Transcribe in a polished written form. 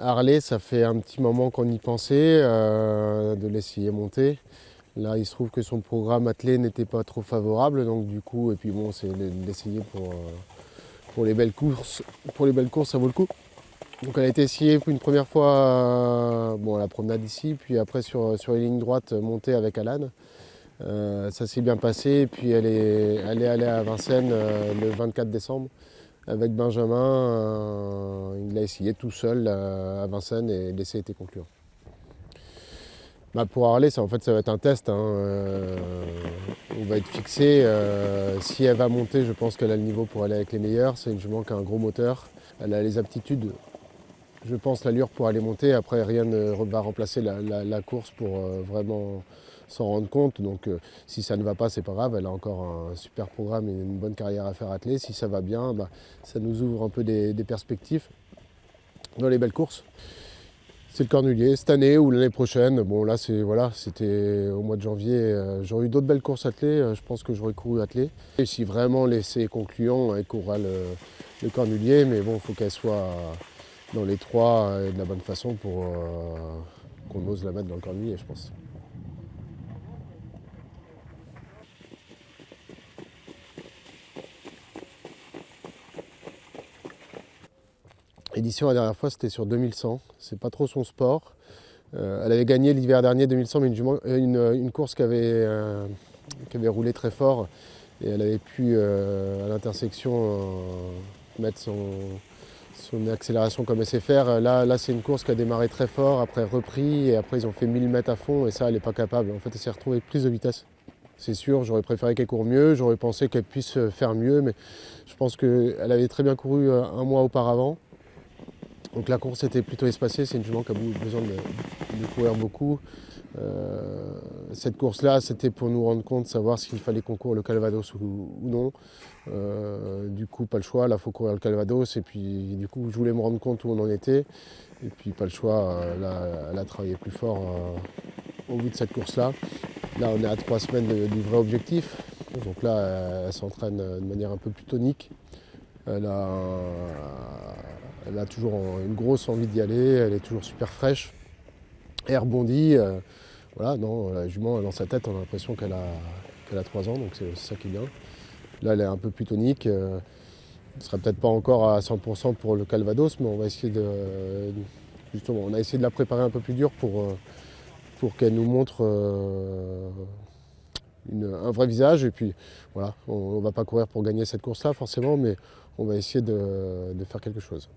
Harley, ça fait un petit moment qu'on y pensait, de l'essayer monter. Là, il se trouve que son programme attelé n'était pas trop favorable, donc du coup, et puis bon, c'est de l'essayer pour les belles courses. Pour les belles courses, ça vaut le coup. Donc elle a été essayée pour une première fois bon, à la promenade ici, puis après sur les lignes droites montée avec Alan. Ça s'est bien passé, et puis elle est allée à Vincennes le 24 décembre avec Benjamin. Il l'a essayé tout seul à Vincennes et l'essai était concluant. Bah, pour Harley, ça va être un test, hein. On va être fixé. Si elle va monter, je pense qu'elle a le niveau pour aller avec les meilleurs. C'est une jument qui a un gros moteur. Elle a les aptitudes, je pense, l'allure pour aller monter. Après, rien ne va remplacer la course pour vraiment s'en rendre compte. Donc si ça ne va pas, c'est pas grave. Elle a encore un super programme et une bonne carrière à faire atteler. Si ça va bien, bah, ça nous ouvre un peu des perspectives dans les belles courses. C'est le Cornulier, cette année ou l'année prochaine. Bon là, c'était au mois de janvier. J'aurais eu d'autres belles courses attelées. Je pense que j'aurais couru attelé. Et si vraiment l'essai est concluant, elle courra le Cornulier. Mais bon, il faut qu'elle soit dans les trois et de la bonne façon pour qu'on ose la mettre dans le Cornulier, je pense. Édition la dernière fois, c'était sur 2100. C'est pas trop son sport. Elle avait gagné l'hiver dernier 2100, mais une course qui avait roulé très fort. Et elle avait pu, à l'intersection, mettre son accélération comme SFR. Là c'est une course qui a démarré très fort, après repris, et après ils ont fait 1000 mètres à fond, et ça, elle n'est pas capable. En fait, elle s'est retrouvée prise de vitesse. C'est sûr, j'aurais préféré qu'elle court mieux, j'aurais pensé qu'elle puisse faire mieux, mais je pense qu'elle avait très bien couru un mois auparavant. Donc la course était plutôt espacée, c'est une jument qui a besoin de courir beaucoup. Cette course-là, c'était pour nous rendre compte, savoir s'il fallait qu'on court le Calvados ou non. Du coup, pas le choix, là, il faut courir le Calvados. Et puis, du coup, je voulais me rendre compte où on en était. Et puis, pas le choix, là, elle a travaillé plus fort au bout de cette course-là. Là, on est à 3 semaines du vrai objectif. Donc là, elle s'entraîne de manière un peu plus tonique. Elle a toujours une grosse envie d'y aller, elle est toujours super fraîche. Et elle rebondit. Voilà, non, la jument, dans sa tête, on a l'impression qu'elle a 3 ans, donc c'est ça qui est bien. Là, elle est un peu plus tonique. Elle ne sera peut-être pas encore à 100% pour le Calvados, mais on va essayer justement, on a essayé de la préparer un peu plus dur pour qu'elle nous montre un vrai visage. Et puis voilà, on ne va pas courir pour gagner cette course-là forcément, mais on va essayer de faire quelque chose.